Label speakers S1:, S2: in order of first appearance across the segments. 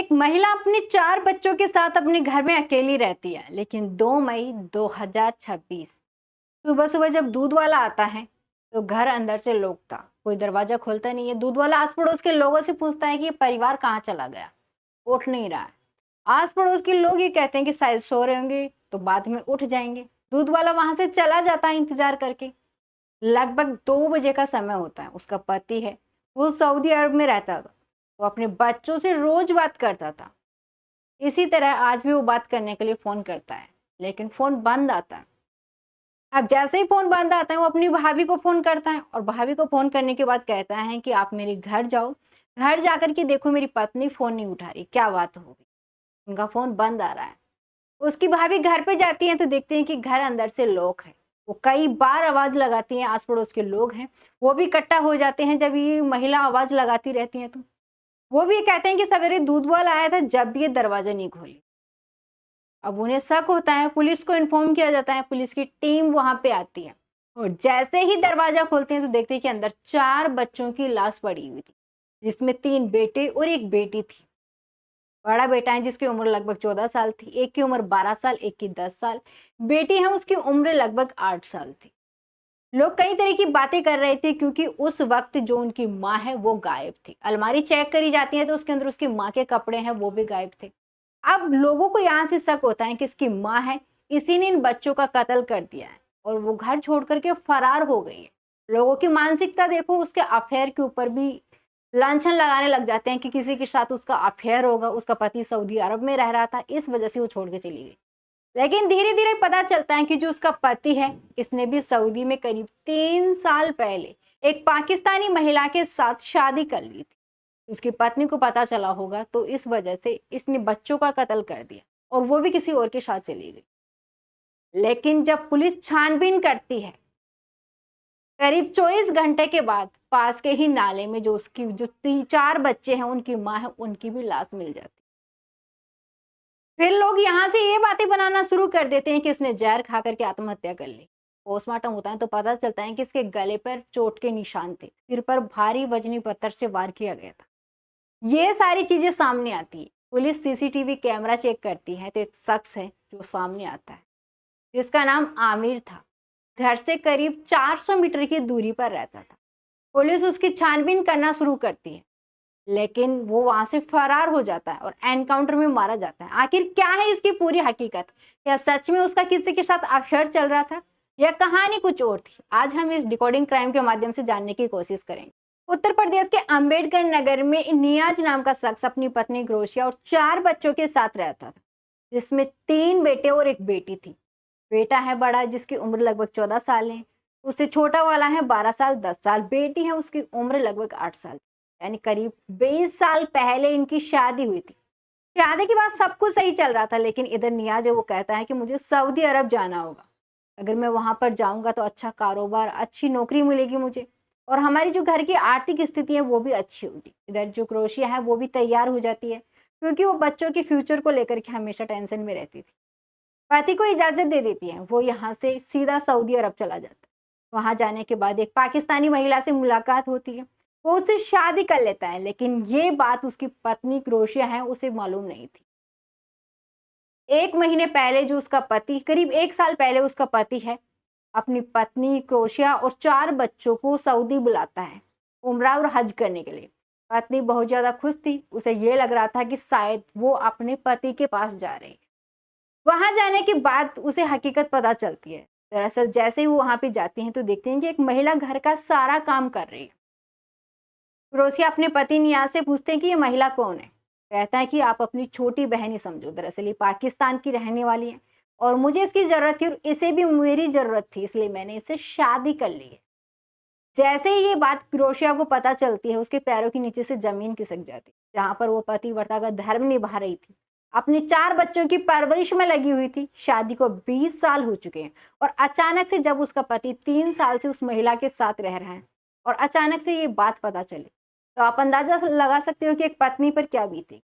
S1: एक महिला अपने 4 बच्चों के साथ अपने घर में अकेली रहती है, लेकिन 2 मई 2026 सुबह-सुबह जब दूध वाला आता है, तो घर अंदर से लॉक था। कोई दरवाजा खोलता नहीं है। दूध वाला आस-पड़ोस के लोगों से पूछता है कि ये परिवार कहाँ चला गया? उठ नहीं रहा है। आस-पड़ोस के लोग ये कहते हैं कि शायद सो रहे होंगे, तो बाद में उठ जाएंगे। दूध वाला वहां से चला जाता है इंतजार करके। लगभग 2 बजे का समय होता है। उसका पति है, वो सऊदी अरब में रहता था। वो अपने बच्चों से रोज बात करता था। इसी तरह आज भी वो बात करने के लिए फोन करता है, लेकिन फोन बंद आता है। अब जैसे ही फोन बंद आता है, वो अपनी भाभी को फोन करता है और भाभी को फोन करने के बाद कहता है कि आप मेरे घर जाओ, घर जाकर के देखो मेरी पत्नी फोन नहीं उठा रही, क्या बात हो गई। उनका फोन बंद आ रहा है। उसकी भाभी घर पे जाती है तो देखते हैं कि घर अंदर से लॉक है। वो कई बार आवाज लगाती हैं, आस पड़ोस के लोग हैं वो भी इकट्ठा हो जाते हैं जब ये महिला आवाज लगाती रहती है। तो वो भी कहते हैं कि सवेरे दूध वाला आया था, जब भी ये दरवाजा नहीं खोली। अब उन्हें शक होता है, पुलिस को इन्फॉर्म किया जाता है। पुलिस की टीम वहां पे आती है और जैसे ही दरवाजा खोलते हैं तो देखते हैं कि अंदर 4 बच्चों की लाश पड़ी हुई थी, जिसमें 3 बेटे और एक बेटी थी। बड़ा बेटा है जिसकी उम्र लगभग 14 साल थी, एक की उम्र 12 साल, एक की 10 साल। बेटी है उसकी उम्र लगभग 8 साल थी। लोग कई तरह की बातें कर रहे थे क्योंकि उस वक्त जो उनकी माँ है वो गायब थी। अलमारी चेक करी जाती है तो उसके अंदर उसकी माँ के कपड़े हैं वो भी गायब थे। अब लोगों को यहाँ से शक होता है कि इसकी माँ है, इसी ने इन बच्चों का कत्ल कर दिया है और वो घर छोड़ करके फरार हो गई है। लोगों की मानसिकता देखो, उसके अफेयर के ऊपर भी लांछन लगाने लग जाते हैं कि किसी के साथ उसका अफेयर होगा। उसका पति सऊदी अरब में रह रहा था, इस वजह से वो छोड़ के चली गई। लेकिन धीरे धीरे पता चलता है कि जो उसका पति है, इसने भी सऊदी में करीब 3 साल पहले एक पाकिस्तानी महिला के साथ शादी कर ली थी। उसकी पत्नी को पता चला होगा, तो इस वजह से इसने बच्चों का कत्ल कर दिया और वो भी किसी और के साथ चली गई। लेकिन जब पुलिस छानबीन करती है, करीब 24 घंटे के बाद पास के ही नाले में जो उसकी जो 4 बच्चे हैं उनकी माँ है, उनकी भी लाश मिल जाती। फिर लोग यहाँ से ये बातें बनाना शुरू कर देते हैं कि इसने जहर खा करके आत्महत्या कर ली। पोस्टमार्टम होता है तो पता चलता है कि इसके गले पर चोट के निशान थे, सिर पर भारी वजनी पत्थर से वार किया गया था। ये सारी चीजें सामने आती है। पुलिस सीसीटीवी कैमरा चेक करती है तो एक शख्स है जो सामने आता है, जिसका नाम आमिर था। घर से करीब 400 मीटर की दूरी पर रहता था। पुलिस उसकी छानबीन करना शुरू करती है, लेकिन वो वहां से फरार हो जाता है और एनकाउंटर में मारा जाता है। आखिर क्या है इसकी पूरी हकीकत? क्या सच में उसका किसी के साथ अफेयर चल रहा था या कहानी कुछ और थी? आज हम इस डिकोडिंग क्राइम के माध्यम से जानने की कोशिश करेंगे। उत्तर प्रदेश के अंबेडकर नगर में नियाज नाम का शख्स अपनी पत्नी ग्रोशिया और 4 बच्चों के साथ रहता था, जिसमें 3 बेटे और एक बेटी थी। बेटा है बड़ा, जिसकी उम्र लगभग 14 साल है। उससे छोटा वाला है 12 साल 10 साल। बेटी है, उसकी उम्र लगभग 8 साल, यानी करीब 20 साल पहले इनकी शादी हुई थी। शादी के बाद सब कुछ सही चल रहा था, लेकिन इधर नियाज है वो कहता है कि मुझे सऊदी अरब जाना होगा। अगर मैं वहां पर जाऊंगा तो अच्छा कारोबार, अच्छी नौकरी मिलेगी मुझे और हमारी जो घर की आर्थिक स्थिति है वो भी अच्छी होगी। इधर जो क्रोशिया है वो भी तैयार हो जाती है, क्योंकि वो बच्चों के फ्यूचर को लेकर के हमेशा टेंशन में रहती थी। पति को इजाजत दे देती है, वो यहाँ से सीधा सऊदी अरब चला जाता है। वहां जाने के बाद एक पाकिस्तानी महिला से मुलाकात होती है, वो उससे शादी कर लेता है, लेकिन ये बात उसकी पत्नी क्रोशिया है उसे मालूम नहीं थी। 1 महीने पहले जो उसका पति, करीब 1 साल पहले उसका पति है, अपनी पत्नी क्रोशिया और 4 बच्चों को सऊदी बुलाता है उम्रा और हज करने के लिए। पत्नी बहुत ज्यादा खुश थी, उसे ये लग रहा था कि शायद वो अपने पति के पास जा रही है। वहां जाने के बाद उसे हकीकत पता चलती है। दरअसल जैसे ही वो वहां पे जाती हैं तो देखते हैं कि एक महिला घर का सारा काम कर रही है। रोसिया अपने पति नियाज से पूछते हैं कि ये महिला कौन है। कहता है कि आप अपनी छोटी बहन ही समझो, दरअसल ये पाकिस्तान की रहने वाली है और मुझे इसकी जरूरत थी और इसे भी मेरी जरूरत थी, इसलिए मैंने इससे शादी कर ली है। जैसे ही ये बात क्रोशिया को पता चलती है, उसके पैरों के नीचे से जमीन खिसक जाती है। जहां पर वो पतिव्रता का धर्म निभा रही थी, अपने 4 बच्चों की परवरिश में लगी हुई थी। शादी को 20 साल हो चुके हैं और अचानक से जब उसका पति 3 साल से उस महिला के साथ रह रहा है और अचानक से ये बात पता चली, तो आप अंदाजा लगा सकते हो कि एक पत्नी पर क्या बीती।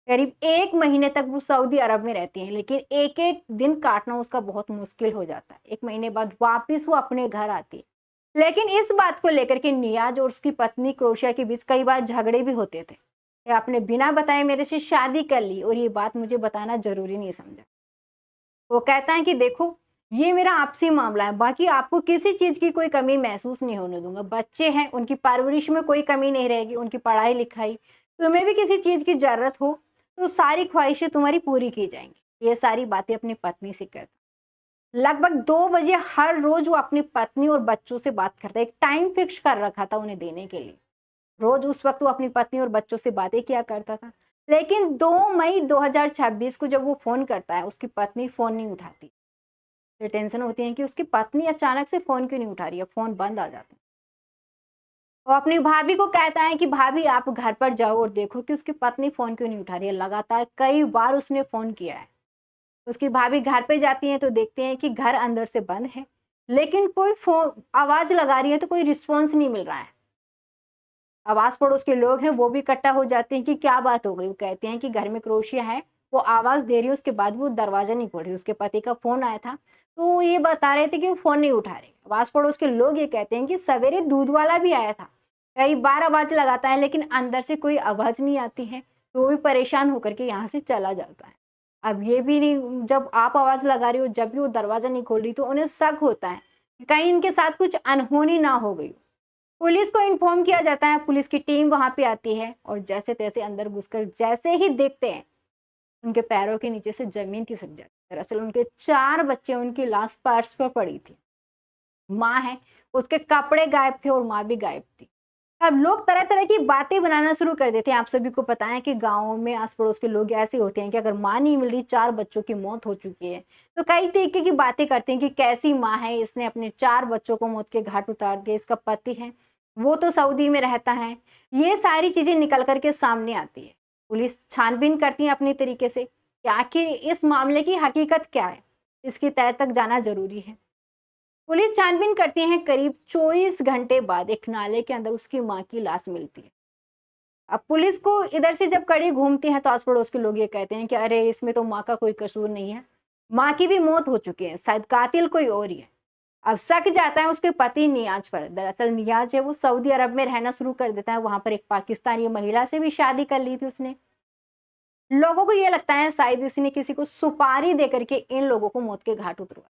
S1: करीब 1 महीने तक वो सऊदी अरब में रहती हैं, लेकिन एक एक दिन काटना उसका बहुत मुश्किल हो जाता है। 1 महीने बाद वापिस वो अपने घर आती है, लेकिन इस बात को लेकर के नियाज और उसकी पत्नी क्रोशिया के बीच कई बार झगड़े भी होते थे। कि आपने बिना बताए मेरे से शादी कर ली और ये बात मुझे बताना ज़रूरी नहीं समझा। वो कहता है कि देखो, ये मेरा आपसी मामला है, बाकी आपको किसी चीज़ की कोई कमी महसूस नहीं होने दूँगा। बच्चे हैं, उनकी परवरिश में कोई कमी नहीं रहेगी, उनकी पढ़ाई-लिखाई, तुम्हें भी किसी चीज़ की ज़रूरत हो, तो सारी ख्वाहिशें तुम्हारी पूरी की जाएँगी। ये सारी बातें अपनी पत्नी से कहता। लगभग 2 बजे हर रोज़ वो अपनी पत्नी और बच्चों से बात करता है। एक टाइम फिक्स कर रखा था उन्हें देने के लिए। रोज़ उस वक़्त वो अपनी पत्नी और बच्चों से बातें किया करता था। लेकिन 2 मई 2026 को जब वो फ़ोन करता है, उसकी पत्नी फ़ोन नहीं उठाती। तो टेंशन होती है कि उसकी पत्नी अचानक से फ़ोन क्यों नहीं उठा रही है, फ़ोन बंद आ जाता है। वो अपनी भाभी को कहता है कि भाभी आप घर पर जाओ और देखो कि उसकी पत्नी फ़ोन क्यों नहीं उठा रही है। लगातार कई बार उसने फ़ोन किया है। उसकी भाभी घर पे जाती हैं तो देखते हैं कि घर अंदर से बंद है, लेकिन कोई फ़ोन आवाज़ लगा रही है तो कोई रिस्पॉन्स नहीं मिल रहा है। अब आस-पड़ोस के लोग हैं वो भी इकट्ठा हो जाते हैं कि क्या बात हो गई? वो कहते हैं कि घर में क्रोशिया है, वो आवाज़ दे रही है उसके बाद भी वो दरवाज़ा नहीं खोल रही। उसके पति का फ़ोन आया था, तो वो ये बता रहे थे कि वो फ़ोन नहीं उठा रहे। अब आस-पड़ोस के लोग ये कहते हैं कि सवेरे दूध वाला भी आया था, कई बार आवाज़ लगाता है लेकिन अंदर से कोई आवाज़ नहीं आती है, तो वो भी परेशान होकर के यहाँ से चला जाता है। अब ये भी नहीं, जब आप आवाज़ लगा रही हो, जब भी वो दरवाज़ा नहीं खोल रही तो उन्हें शक होता है, कि कहीं इनके साथ कुछ अनहोनी ना हो गई हो। पुलिस को इन्फॉर्म किया जाता है, पुलिस की टीम वहाँ पे आती है और जैसे-तैसे अंदर घुसकर जैसे ही देखते हैं, उनके पैरों के नीचे से ज़मीन खिसक जाती है। दरअसल उनके 4 बच्चे, उनकी लाश फर्श पर पड़ी थी। माँ है, उसके कपड़े गायब थे और माँ भी गायब थी। अब लोग तरह-तरह की बातें बनाना शुरू कर देते हैं। आप सभी को पता है कि गाँव में आस-पड़ोस के लोग ऐसे होते हैं कि अगर माँ नहीं मिल रही, 4 बच्चों की मौत हो चुकी है, तो कई तरीके की बातें करते हैं कि कैसी माँ है, इसने अपने 4 बच्चों को मौत के घाट उतार दिया, इसका पति है, वो तो सऊदी में रहता है। ये सारी चीज़ें निकल कर के सामने आती है। पुलिस छानबीन करती है अपने तरीके से कि आखिर इस मामले की हकीकत क्या है, इसकी तह तक जाना ज़रूरी है। पुलिस छानबीन करती है, करीब 24 घंटे बाद एक नाले के अंदर उसकी माँ की लाश मिलती है। अब पुलिस को इधर से जब कड़ी घूमती है तो आस-पड़ोस के लोग ये कहते हैं कि अरे इसमें तो माँ का कोई कसूर नहीं है। माँ की भी मौत हो चुकी है, शायद कातिल कोई और ही है। अब शक जाता है उसके पति नियाज पर। दरअसल नियाज है वो सऊदी अरब में रहना शुरू कर देता है, वहाँ पर एक पाकिस्तानी महिला से भी शादी कर ली थी उसने। लोगों को ये लगता है शायद इसने किसी को सुपारी दे करके इन लोगों को मौत के घाट उतरवाया।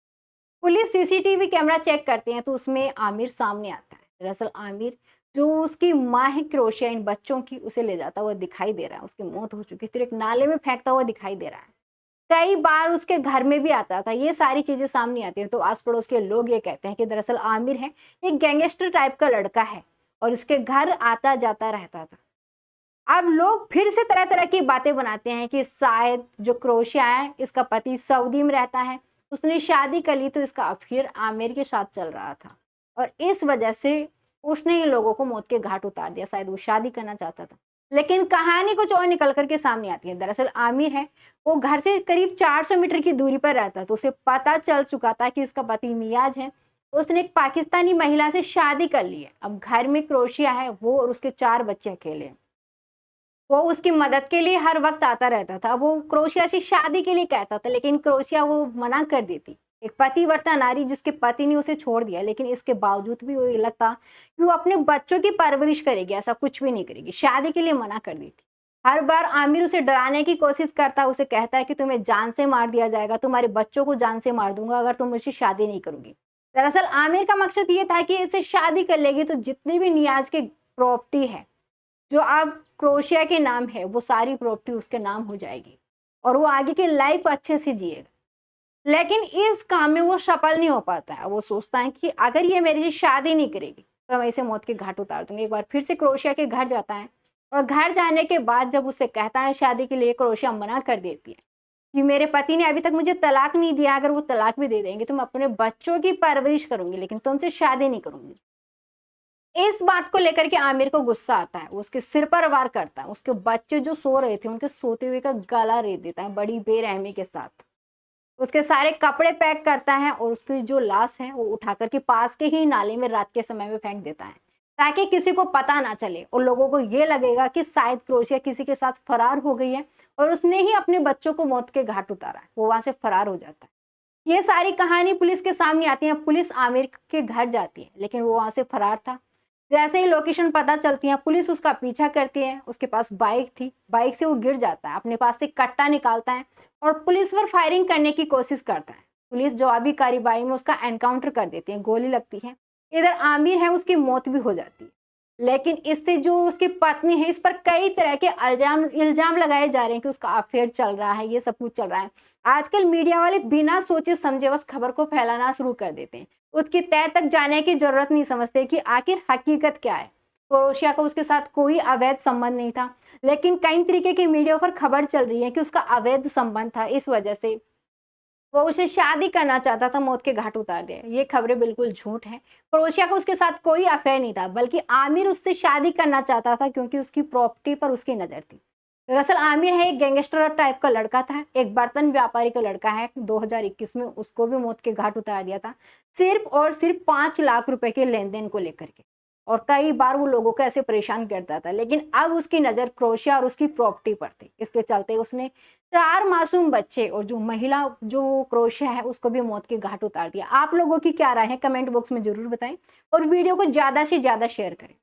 S1: पुलिस सीसीटीवी कैमरा चेक करते हैं तो उसमें आमिर सामने आता है। दरअसल आमिर जो उसकी माँ है क्रोशिया, इन बच्चों की, उसे ले जाता हुआ दिखाई दे रहा है। उसकी मौत हो चुकी थी, एक नाले में फेंकता हुआ दिखाई दे रहा है। कई बार उसके घर में भी आता था। ये सारी चीजें सामने आती हैं तो आस पड़ोस के लोग ये कहते हैं कि दरअसल आमिर है एक गैंगस्टर टाइप का लड़का है और उसके घर आता जाता रहता था। अब लोग फिर से तरह तरह की बातें बनाते हैं कि शायद जो क्रोशिया है इसका पति सऊदी में रहता है, उसने शादी कर ली तो इसका अफेयर आमिर के साथ चल रहा था और इस वजह से उसने इन लोगों को मौत के घाट उतार दिया। शायद वो शादी करना चाहता था, लेकिन कहानी कुछ और निकल करके सामने आती है। दरअसल आमिर है वो घर से करीब 400 मीटर की दूरी पर रहता तो उसे पता चल चुका था कि इसका पति नियाज है, उसने एक पाकिस्तानी महिला से शादी कर ली है। अब घर में क्रोशिया है, वो और उसके 4 बच्चे अकेले हैं। वो उसकी मदद के लिए हर वक्त आता रहता था। वो क्रोशिया से शादी के लिए कहता था लेकिन क्रोशिया वो मना कर देती। एक पतिव्रता नारी जिसके पति ने उसे छोड़ दिया, लेकिन इसके बावजूद भी वो ये लगता कि वो अपने बच्चों की परवरिश करेगी, ऐसा कुछ भी नहीं करेगी, शादी के लिए मना कर देती। हर बार आमिर उसे डराने की कोशिश करता, उसे कहता है कि तुम्हें जान से मार दिया जाएगा, तुम्हारे बच्चों को जान से मार दूंगा अगर तुम मुझसे शादी नहीं करोगी। दरअसल आमिर का मकसद ये था कि इसे शादी कर लेगी तो जितनी भी नियाज की प्रॉपर्टी है जो अब क्रोशिया के नाम है, वो सारी प्रॉपर्टी उसके नाम हो जाएगी और वो आगे की लाइफ अच्छे से जिएगा। लेकिन इस काम में वो सफल नहीं हो पाता है। वो सोचता है कि अगर ये मेरे से शादी नहीं करेगी तो मैं इसे मौत के घाट उतार दूंगी। एक बार फिर से क्रोशिया के घर जाता है और घर जाने के बाद जब उससे कहता है शादी के लिए, क्रोशिया मना कर देती है कि मेरे पति ने अभी तक मुझे तलाक नहीं दिया, अगर वो तलाक भी दे देंगे तो मैं अपने बच्चों की परवरिश करूंगी लेकिन तुमसे शादी नहीं करूंगी। इस बात को लेकर के आमिर को गुस्सा आता है, वो उसके सिर पर वार करता है, उसके बच्चे जो सो रहे थे उनके सोते हुए का गला रेत देता है बड़ी बेरहमी के साथ। उसके सारे कपड़े पैक करता है और उसकी जो लाश है वो उठा करके पास के ही नाले में रात के समय में फेंक देता है ताकि किसी को पता ना चले और लोगों को ये लगेगा कि शायद क्रोशिया किसी के साथ फरार हो गई है और उसने ही अपने बच्चों को मौत के घाट उतारा है। वो वहां से फरार हो जाता है। ये सारी कहानी पुलिस के सामने आती है। पुलिस आमिर के घर जाती है लेकिन वो वहां से फरार था। जैसे ही लोकेशन पता चलती है, पुलिस उसका पीछा करती है। उसके पास बाइक थी, बाइक से वो गिर जाता है, अपने पास से कट्टा निकालता है और पुलिस पर फायरिंग करने की कोशिश करता है। पुलिस जवाबी कार्रवाई में उसका एनकाउंटर कर देती है, गोली लगती है। इधर आमिर है, उसकी मौत भी हो जाती है। लेकिन इससे जो उसकी पत्नी है, इस पर कई तरह के इल्जाम लगाए जा रहे हैं कि उसका अफेयर चल रहा है, ये सब कुछ चल रहा है। आजकल मीडिया वाले बिना सोचे समझे बस खबर को फैलाना शुरू कर देते हैं। उसकी तह तक जाने की जरूरत नहीं समझते कि आखिर हकीकत क्या है। क्रोएशिया का उसके साथ कोई अवैध संबंध नहीं था, लेकिन कई तरीके की मीडिया पर खबर चल रही है कि उसका अवैध संबंध था। इस वजह से वो उसे शादी करना चाहता था, मौत के घाट उतार दिया। ये खबरें बिल्कुल झूठ हैं। क्रोएशिया का उसके साथ कोई अफेयर नहीं था, बल्कि आमिर उससे शादी करना चाहता था क्योंकि उसकी प्रॉपर्टी पर उसकी नजर थी। दरअसल आमिर है एक गैंगस्टर टाइप का लड़का था, एक बर्तन व्यापारी का लड़का है। 2021 में उसको भी मौत के घाट उतार दिया था, सिर्फ और सिर्फ 5 लाख रुपए के लेन देन को लेकर के। और कई बार वो लोगों को ऐसे परेशान करता था, लेकिन अब उसकी नज़र क्रोएशिया और उसकी प्रॉपर्टी पर थी। इसके चलते उसने 4 मासूम बच्चे और जो महिला जो क्रोएशिया है उसको भी मौत के घाट उतार दिया। आप लोगों की क्या राय है, कमेंट बॉक्स में जरूर बताएं और वीडियो को ज़्यादा से ज़्यादा शेयर करें।